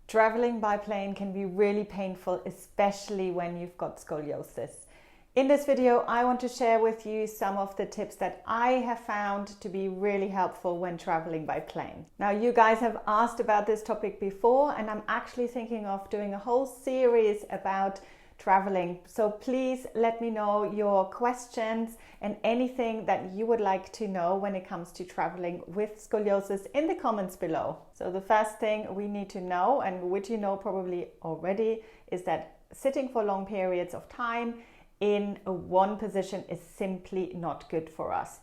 Traveling by plane can be really painful, especially when you've got scoliosis. In this video, I want to share with you some of the tips that I have found to be really helpful when traveling by plane. Now, you guys have asked about this topic before, and I'm actually thinking of doing a whole series about traveling. So please let me know your questions and anything that you would like to know when it comes to traveling with scoliosis in the comments below. So the first thing we need to know, and which you know probably already, is that sitting for long periods of time in one position is simply not good for us.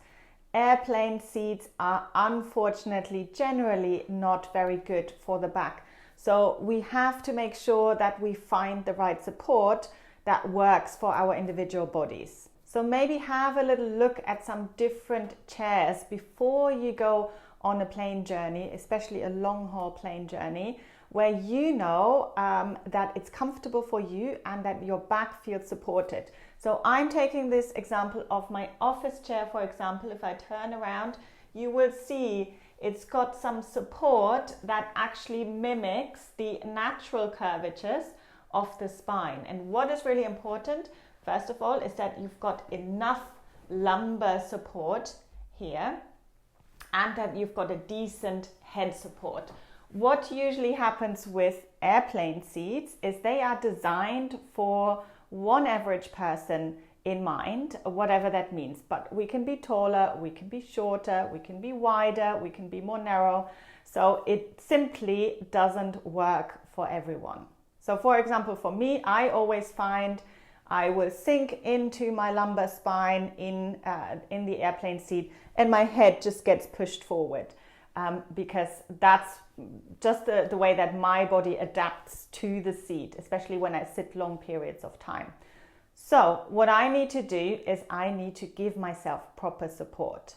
Airplane seats are unfortunately generally not very good for the back. So we have to make sure that we find the right support that works for our individual bodies. So maybe have a little look at some different chairs before you go on a plane journey, especially a long haul plane journey, where you know that it's comfortable for you and that your back feels supported. So I'm taking this example of my office chair, for example. If I turn around, you will see it's got some support that actually mimics the natural curvatures of the spine. And what is really important, first of all, is that you've got enough lumbar support here and that you've got a decent head support. What usually happens with airplane seats is they are designed for one average person in mind, whatever that means. But we can be taller, we can be shorter, we can be wider, we can be more narrow. So it simply doesn't work for everyone. So for example, for me, I always find I will sink into my lumbar spine in the airplane seat and my head just gets pushed forward because that's just the way that my body adapts to the seat, especially when I sit long periods of time. So what I need to do is I need to give myself proper support.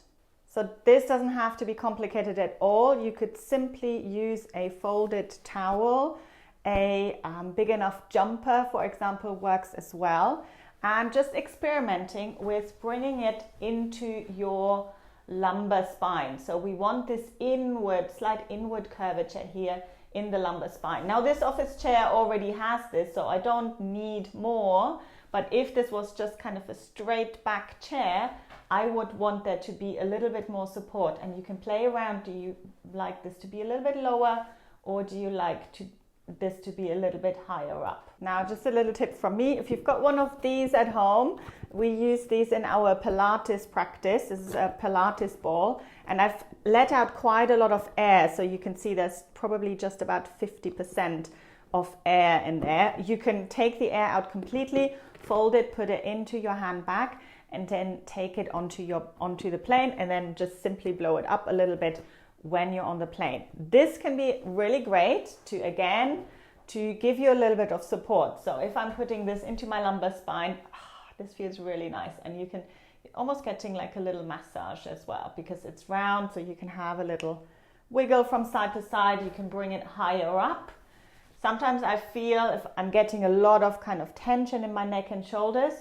So this doesn't have to be complicated at all. You could simply use a folded towel, a big enough jumper, for example, works as well. And just experimenting with bringing it into your lumbar spine. So we want this slight inward curvature here in the lumbar spine. Now this office chair already has this, so I don't need more. But if this was just kind of a straight back chair, I would want there to be a little bit more support. And you can play around. Do you like this to be a little bit lower, or do you like this to be a little bit higher up? Now, just a little tip from me. If you've got one of these at home, we use these in our Pilates practice. This is a Pilates ball. And I've let out quite a lot of air. So you can see there's probably just about 50% of air in there. You can take the air out completely, fold it, put it into your handbag, and then take it onto the plane, and then just simply blow it up a little bit when you're on the plane. This can be really great to give you a little bit of support. So if I'm putting this into my lumbar spine, this feels really nice, and you're almost getting like a little massage as well because it's round, so you can have a little wiggle from side to side. You can bring it higher up. Sometimes I feel if I'm getting a lot of kind of tension in my neck and shoulders,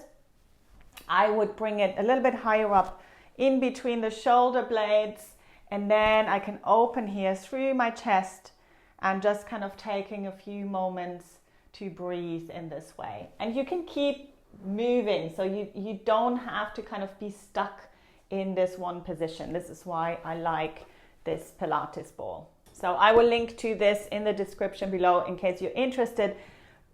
I would bring it a little bit higher up in between the shoulder blades, and then I can open here through my chest and just kind of taking a few moments to breathe in this way. And you can keep moving, so you don't have to kind of be stuck in this one position. This is why I like this Pilates ball. So I will link to this in the description below in case you're interested.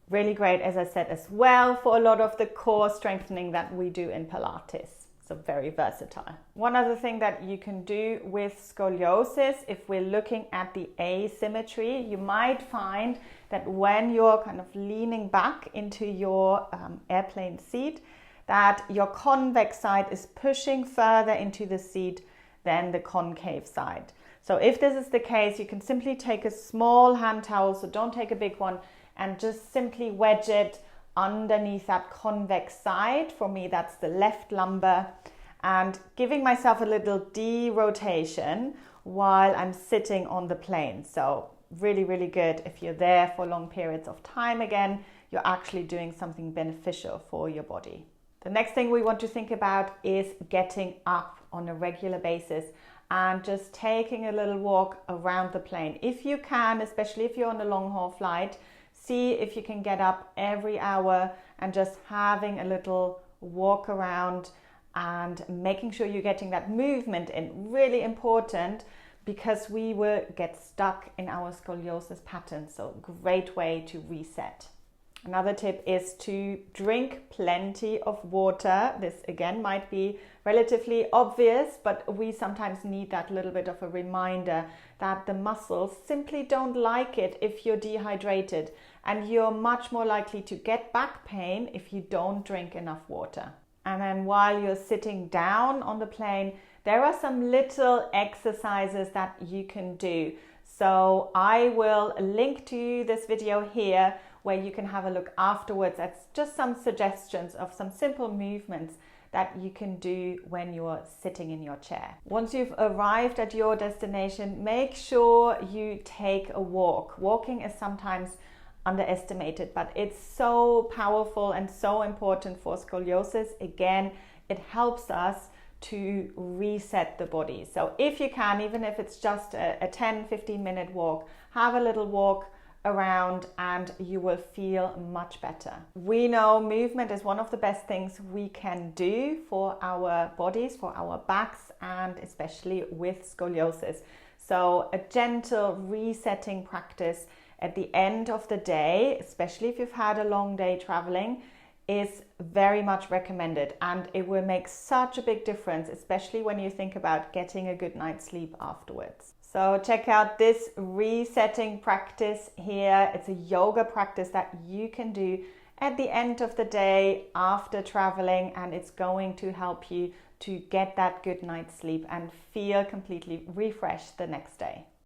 Really great, as I said, as well for a lot of the core strengthening that we do in Pilates. So very versatile. One other thing that you can do with scoliosis, if we're looking at the asymmetry, you might find that when you're kind of leaning back into your airplane seat, that your convex side is pushing further into the seat than the concave side. So if this is the case, you can simply take a small hand towel, so don't take a big one, and just simply wedge it underneath that convex side. For me, that's the left lumbar, and giving myself a little de-rotation while I'm sitting on the plane. So really, really good. If you're there for long periods of time, again, you're actually doing something beneficial for your body. The next thing we want to think about is getting up on a regular basis and just taking a little walk around the plane. If you can, especially if you're on a long haul flight, see if you can get up every hour and just having a little walk around and making sure you're getting that movement in. Really important, because we will get stuck in our scoliosis pattern. So great way to reset. Another tip is to drink plenty of water. This again might be relatively obvious, but we sometimes need that little bit of a reminder that the muscles simply don't like it if you're dehydrated, and you're much more likely to get back pain if you don't drink enough water. And then while you're sitting down on the plane, there are some little exercises that you can do. So I will link to this video here where you can have a look afterwards at just some suggestions of some simple movements that you can do when you're sitting in your chair. Once you've arrived at your destination, make sure you take a walk. Walking is sometimes underestimated, but it's so powerful and so important for scoliosis. Again, it helps us to reset the body. So if you can, even if it's just a 10-15 minute walk, have a little walk around and you will feel much better. We know movement is one of the best things we can do for our bodies, for our backs, and especially with scoliosis. So a gentle resetting practice at the end of the day, especially if you've had a long day traveling, is very much recommended, and it will make such a big difference, especially when you think about getting a good night's sleep afterwards. So check out this resetting practice here. It's a yoga practice that you can do at the end of the day after traveling, and it's going to help you to get that good night's sleep and feel completely refreshed the next day.